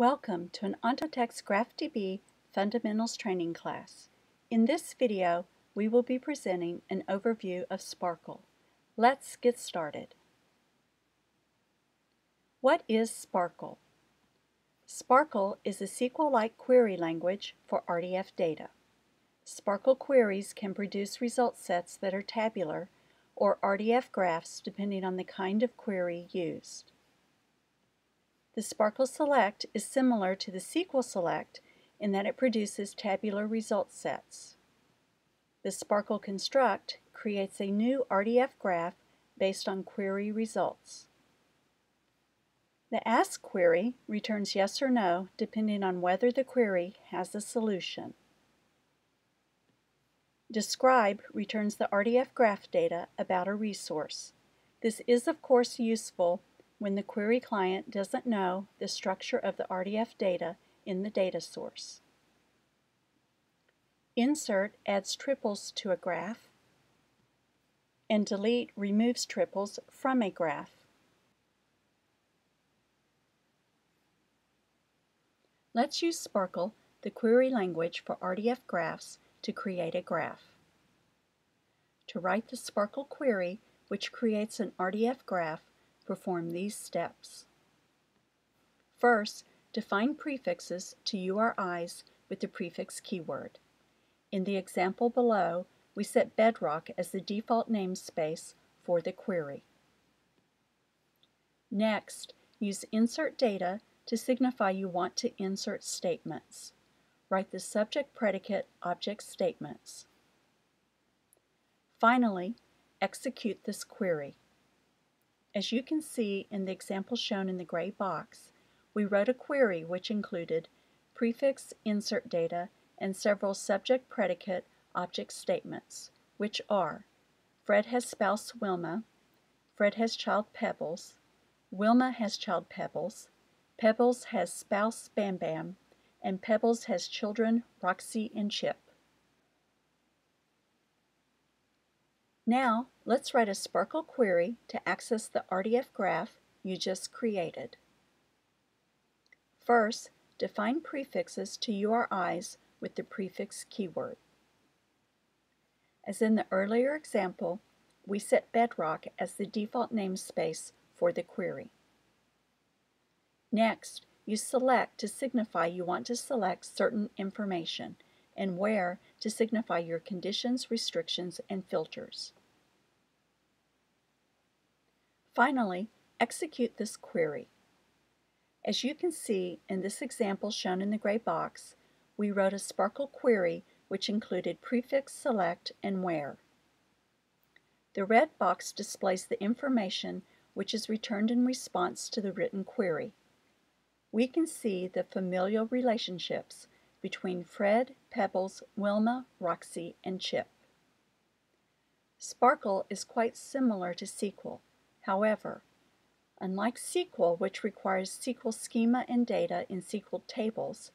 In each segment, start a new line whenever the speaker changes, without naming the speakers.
Welcome to an OntoText GraphDB Fundamentals training class. In this video, we will be presenting an overview of SPARQL. Let's get started. What is SPARQL? SPARQL is a SQL-like query language for RDF data. SPARQL queries can produce result sets that are tabular or RDF graphs depending on the kind of query used. The SPARQL select is similar to the SQL select in that it produces tabular result sets. The SPARQL construct creates a new RDF graph based on query results. The ask query returns yes or no depending on whether the query has a solution. Describe returns the RDF graph data about a resource. This is of course useful when the query client doesn't know the structure of the RDF data in the data source. Insert adds triples to a graph, and delete removes triples from a graph. Let's use SPARQL, the query language for RDF graphs, to create a graph. To write the SPARQL query, which creates an RDF graph, perform these steps. First, define prefixes to URIs with the prefix keyword. In the example below, we set Bedrock as the default namespace for the query. Next, use insert data to signify you want to insert statements. Write the subject predicate object statements. Finally, execute this query. As you can see in the example shown in the gray box, we wrote a query which included prefix insert data and several subject predicate object statements, which are Fred has spouse Wilma, Fred has child Pebbles, Wilma has child Pebbles, Pebbles has spouse Bam Bam, and Pebbles has children Roxy and Chip. Now, let's write a SPARQL query to access the RDF graph you just created. First, define prefixes to URIs with the prefix keyword. As in the earlier example, we set Bedrock as the default namespace for the query. Next, use select to signify you want to select certain information, and where to signify your conditions, restrictions, and filters. Finally, execute this query. As you can see in this example shown in the gray box, we wrote a SPARQL query which included prefix select and where. The red box displays the information which is returned in response to the written query. We can see the familial relationships between Fred, Pebbles, Wilma, Roxy, and Chip. SPARQL is quite similar to SQL. However, unlike SQL, which requires SQL schema and data in SQL tables,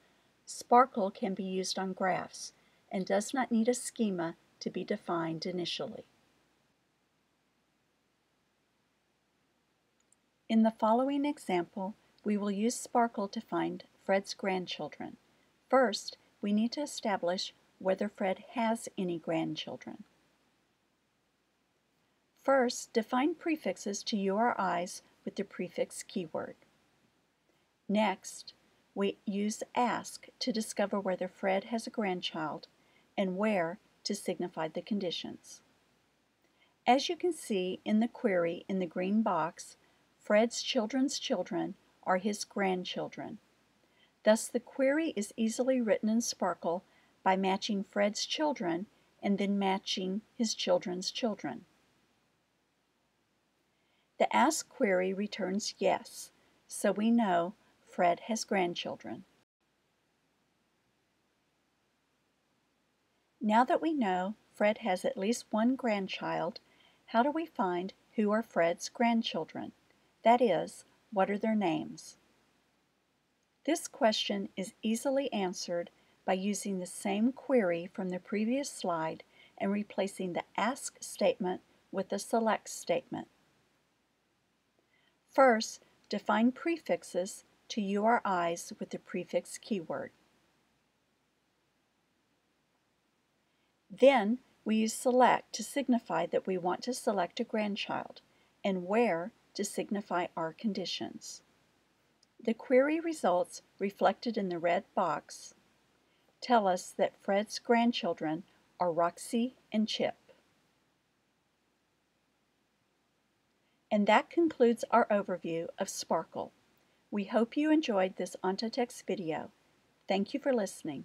SPARQL can be used on graphs and does not need a schema to be defined initially. In the following example, we will use SPARQL to find Fred's grandchildren. First, we need to establish whether Fred has any grandchildren. First, define prefixes to URIs with the prefix keyword. Next, we use ask to discover whether Fred has a grandchild and where to signify the conditions. As you can see in the query in the green box, Fred's children's children are his grandchildren. Thus, the query is easily written in SPARQL by matching Fred's children and then matching his children's children. The ask query returns yes, so we know Fred has grandchildren. Now that we know Fred has at least one grandchild, how do we find who are Fred's grandchildren? That is, what are their names? This question is easily answered by using the same query from the previous slide and replacing the ask statement with the select statement. First, define prefixes to URIs with the prefix keyword. Then we use select to signify that we want to select a grandchild, and where to signify our conditions. The query results reflected in the red box tell us that Fred's grandchildren are Roxy and Chip. And that concludes our overview of SPARQL. We hope you enjoyed this OntoText video. Thank you for listening.